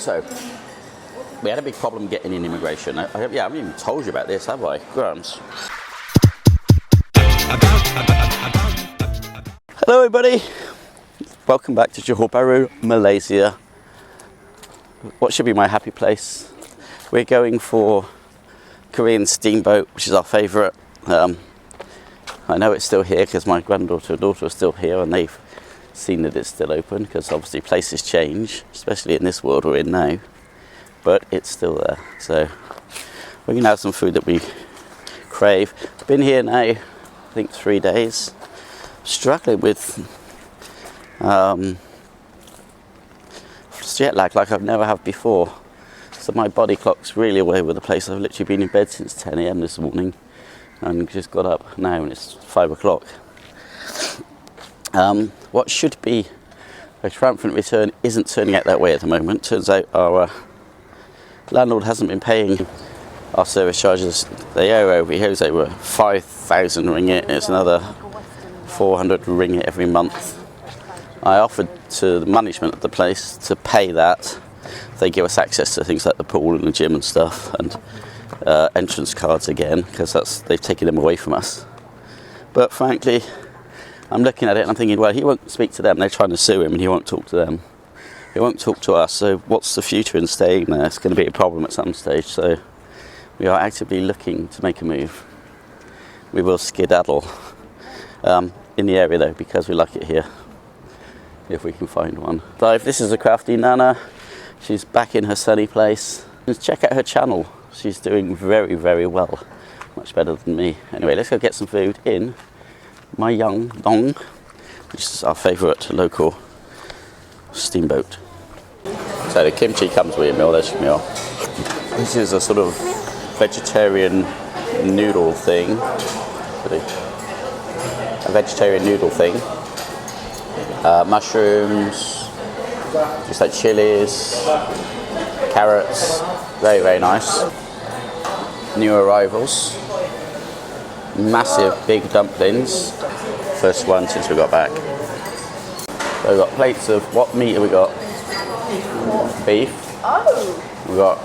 So, we had a big problem getting in immigration. I haven't even told you about this, have I? Grams. Hello everybody, welcome back to Johor, Bahru, Malaysia. What should be my happy place? We're going for Korean Steamboat, which is our favourite. I know it's still here because my granddaughter and daughter are still here and they've seen that it's still open, because obviously places change, especially in this world we're in now, but it's still there. So we're going to have some food that we crave. Been here now, I think 3 days. Struggling with jet lag like I've never had before. So my body clock's really all over the place. I've literally been in bed since 10 a.m. this morning and just got up now and it's 5 o'clock. What should be a triumphant return isn't turning out that way at the moment. Turns out our landlord hasn't been paying our service charges. They owe over 5,000 ringgit. It's another 400 ringgit every month. I offered to the management of the place to pay that. They give us access to things like the pool and the gym and stuff, and entrance cards again, because they've taken them away from us. But frankly, I'm looking at it and I'm thinking, well, he won't speak to them. They're trying to sue him and he won't talk to them. He won't talk to us. So what's the future in staying there? It's going to be a problem at some stage. So we are actively looking to make a move. We will skedaddle in the area though, because we like it here, if we can find one. This is a crafty Nana. She's back in her sunny place. Just check out her channel. She's doing very, very well. Much better than me. Anyway, let's go get some food in my Young Dong, which is our favourite local steamboat. So the kimchi comes with a meal. There's your meal. This is a sort of vegetarian noodle thing. A vegetarian noodle thing. Mushrooms, just like chilies, carrots. Very, very nice. New arrivals. Massive big dumplings. First one since we got back. So we've got plates of, what meat have we got? Beef. Oh. We've got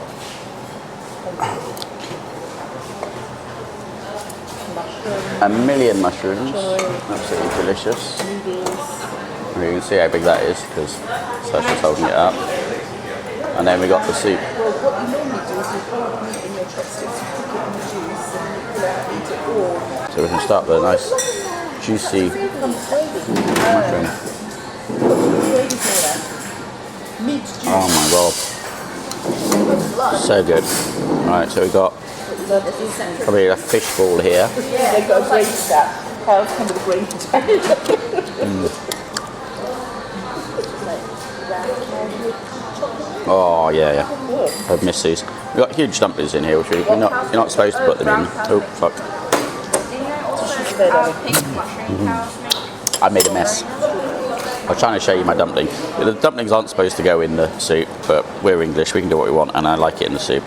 a million mushrooms. Absolutely delicious. You can see how big that is because Sasha's holding it up. And then we got the soup. Well, what you normally do is you hold meat in your chopsticks, you cook it in the juice, and you pull out and eat it raw. So we can start with a nice, juicy mushroom. Oh my god. So good. Right, so we got probably a fish ball here. Yeah, they've got a gravy stack. Cows come with a gravy stack. Oh yeah. I've missed these. We've got huge dumplings in here, which you're not supposed to put them in. Oh fuck. I made a mess. I was trying to show you my dumpling. The dumplings aren't supposed to go in the soup, but we're English, we can do what we want, and I like it in the soup.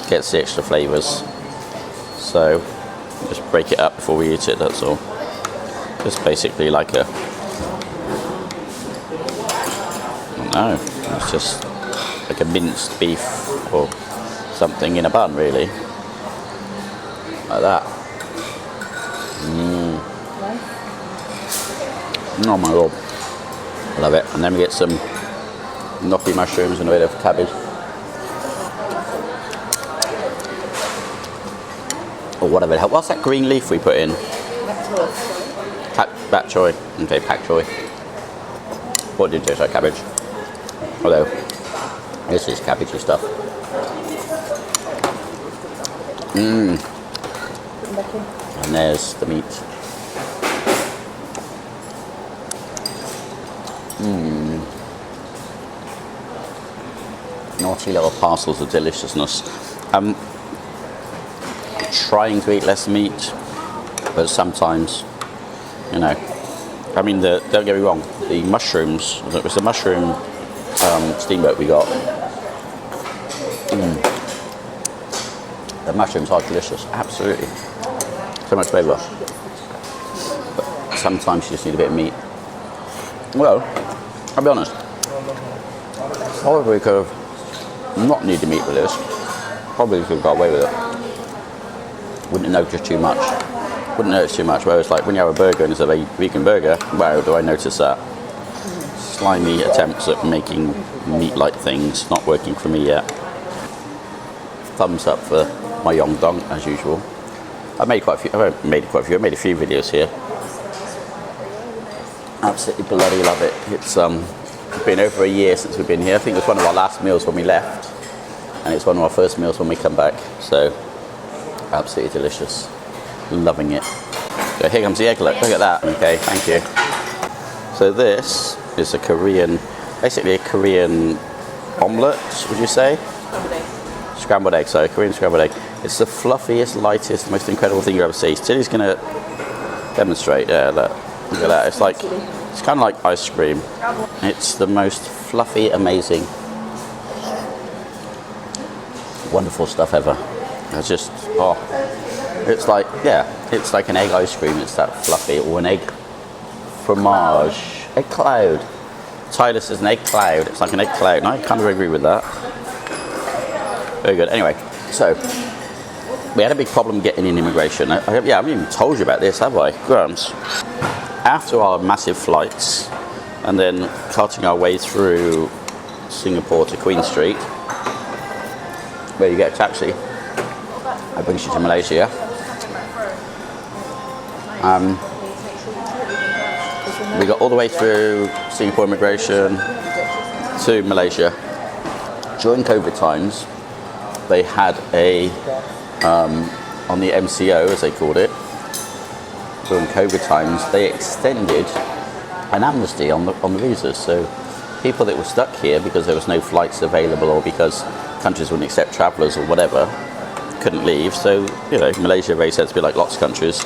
Gets the extra flavours. So just break it up before we eat it, that's all. Just basically like a... No, it's just like a minced beef or something in a bun, really. Like that. Oh my god. Love it. And then we get some gnocchi mushrooms and a bit of cabbage. Or whatever. What's that green leaf we put in? Bak choy. Okay, pak choy. What did you say? Cabbage. Although, this is cabbagey stuff. And there's the meat. Naughty little parcels of deliciousness. I'm trying to eat less meat, but sometimes, you know, I mean, don't get me wrong, the mushrooms, it was the mushroom steamboat we got. The mushrooms are delicious, absolutely. So much flavour. But sometimes you just need a bit of meat. Well, I'll be honest. Probably could have not needing meat for this, probably could have got away with it. Wouldn't notice too much. Wouldn't notice too much. Whereas like when you have a burger and it's a vegan burger, wow, do I notice that? Slimy attempts at making meat-like things, not working for me yet. Thumbs up for my Yongdong as usual. I made a few videos here. Absolutely bloody love it. It's been over a year since we've been here. I think it was one of our last meals when we left, and it's one of our first meals when we come back. So absolutely delicious. Loving it. So here comes the egg. Look at that. Okay, thank you. So this is a Korean, basically a Korean omelette, would you say? Scrambled egg, sorry, Korean scrambled egg. It's the fluffiest, lightest, most incredible thing you ever see. Tilly's going to demonstrate. Yeah, look at that. It's like, it's kind of like ice cream. It's the most fluffy, amazing, wonderful stuff ever. It's just, oh, it's like, yeah, it's like an egg ice cream. It's that fluffy, or an egg fromage. Egg cloud. Tyler says an egg cloud. It's like an egg cloud, and I kind of agree with that. Very good. Anyway, so we had a big problem getting in immigration. I haven't even told you about this, have I? Grams. After our massive flights, and then carting our way through Singapore to Queen Street, where you get a taxi, that brings you to Malaysia. We got all the way through Singapore immigration to Malaysia. During COVID times, they had a, on the MCO, as they called it, during COVID times, they extended an amnesty on the visas. So people that were stuck here because there was no flights available, or because countries wouldn't accept travellers or whatever, couldn't leave. So, you know, Malaysia, very sensibly, like lots of countries,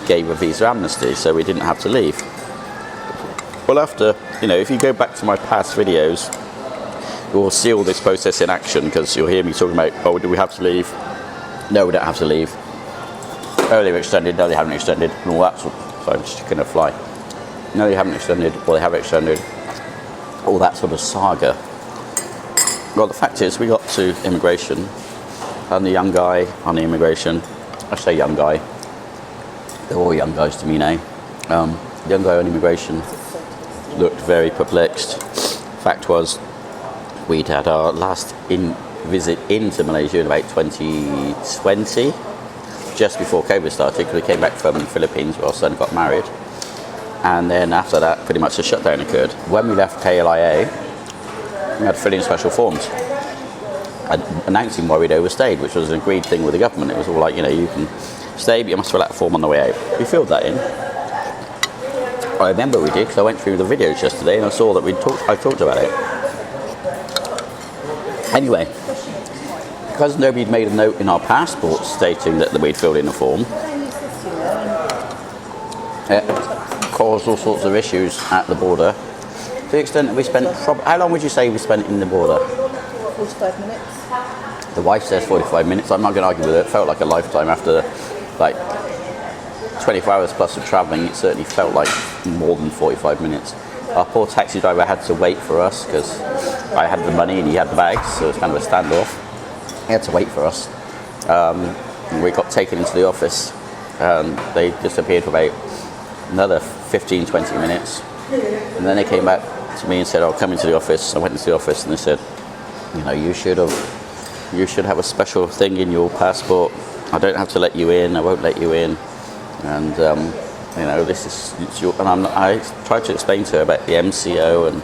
gave a visa amnesty, so we didn't have to leave. Well, after, you know, if you go back to my past videos, you will see all this process in action, because you'll hear me talking about, oh, do we have to leave? No, we don't have to leave. Oh, they've extended. No, they haven't extended. And all that sort of, sorry, I'm just going to fly. No, they haven't extended. Well, they have extended. All that sort of saga. Well, the fact is, we got to immigration, and the young guy on the immigration, I say young guy, they're all young guys to me now. The young guy on immigration looked very perplexed. Fact was, we'd had our last visit into Malaysia in about 2020, just before COVID started, because we came back from the Philippines where our son got married. And then after that, pretty much a shutdown occurred. When we left KLIA, we had to fill in special forms announcing why we'd overstayed, which was an agreed thing with the government. It was all like, you know, you can stay, but you must fill out a form on the way out. We filled that in. I remember we did, because I went through the videos yesterday and I saw that I talked about it. Anyway, because nobody had made a note in our passports stating that we'd filled in a form, it caused all sorts of issues at the border, to the extent that we spent, how long would you say we spent in the border? 45 minutes. The wife says 45 minutes. I'm not going to argue with it. It felt like a lifetime after, like, 24 hours plus of travelling. It certainly felt like more than 45 minutes. Our poor taxi driver had to wait for us because I had the money and he had the bags, so it was kind of a standoff. He had to wait for us. We got taken into the office, and they disappeared for about another 15-20 minutes, and then they came back to me and said, "I'll come into the office." I went into the office and they said, "You know, you should have a special thing in your passport. I don't have to let you in. I won't let you in." And you know, this is it's your. And I tried to explain to her about the MCO, and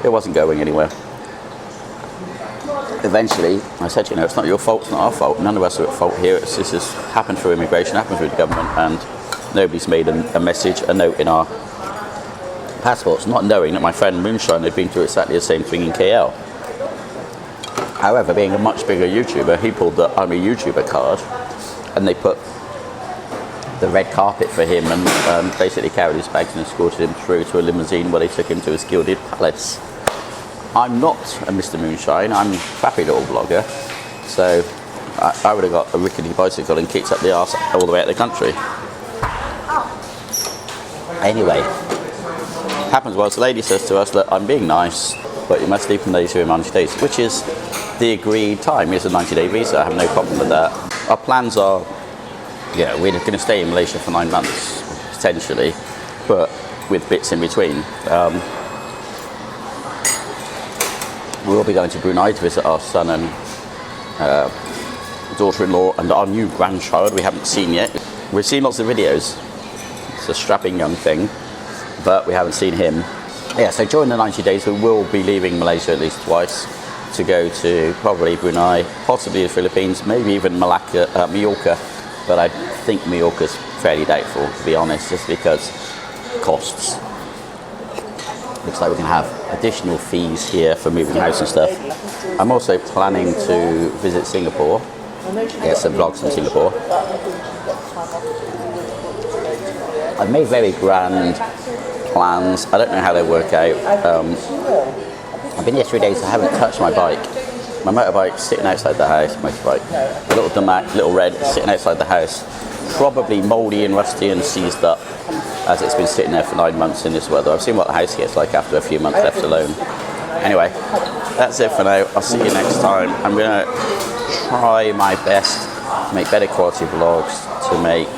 it wasn't going anywhere. Eventually, I said, "You know, it's not your fault. It's not our fault. None of us are at fault here. This has happened through immigration, happened through the government, and nobody's made a note in our passports, not knowing that my friend Moonshine had been through exactly the same thing in KL. However, being a much bigger YouTuber, he pulled the I'm a YouTuber card, and they put the red carpet for him and basically carried his bags and escorted him through to a limousine where they took him to his gilded palace. I'm not a Mr. Moonshine, I'm a crappy little vlogger, so I would have got a rickety bicycle and kicked up the arse all the way out of the country. Anyway, happens well, the lady says to us that I'm being nice, but you must sleep in Malaysia in Malaysia days, which is the agreed time is a 90-day visa. I have no problem with that. Our plans are, yeah, we're going to stay in Malaysia for 9 months, potentially, but with bits in between. We'll be going to Brunei to visit our son and daughter-in-law and our new grandchild we haven't seen yet. We've seen lots of videos. It's a strapping young thing, but we haven't seen him. Yeah, so during the 90 days we will be leaving Malaysia at least twice to go to probably Brunei, possibly the Philippines, maybe even Mallorca, but I think Mallorca's fairly doubtful, to be honest, just because costs. Looks like we can have additional fees here for moving house and stuff. I'm also planning to visit Singapore, get some vlogs from Singapore. I've made very grand plans. I don't know how they work out. I've been here 3 days, I haven't touched my bike. My motorbike's sitting outside the house, a little Damac, little red, sitting outside the house. Probably mouldy and rusty and seized up, as it's been sitting there for 9 months in this weather. I've seen what the house gets like after a few months left alone. Anyway, that's it for now. I'll see you next time. I'm going to try my best to make better quality vlogs, to make,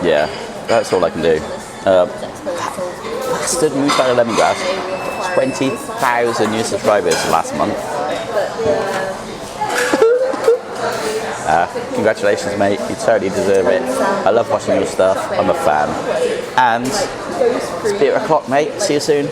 yeah, that's all I can do. Bastard Muti Lemongrass, 20,000 new subscribers last month. Congratulations, mate. You totally deserve it. I love watching your stuff. I'm a fan. And it's beer o'clock, mate. See you soon.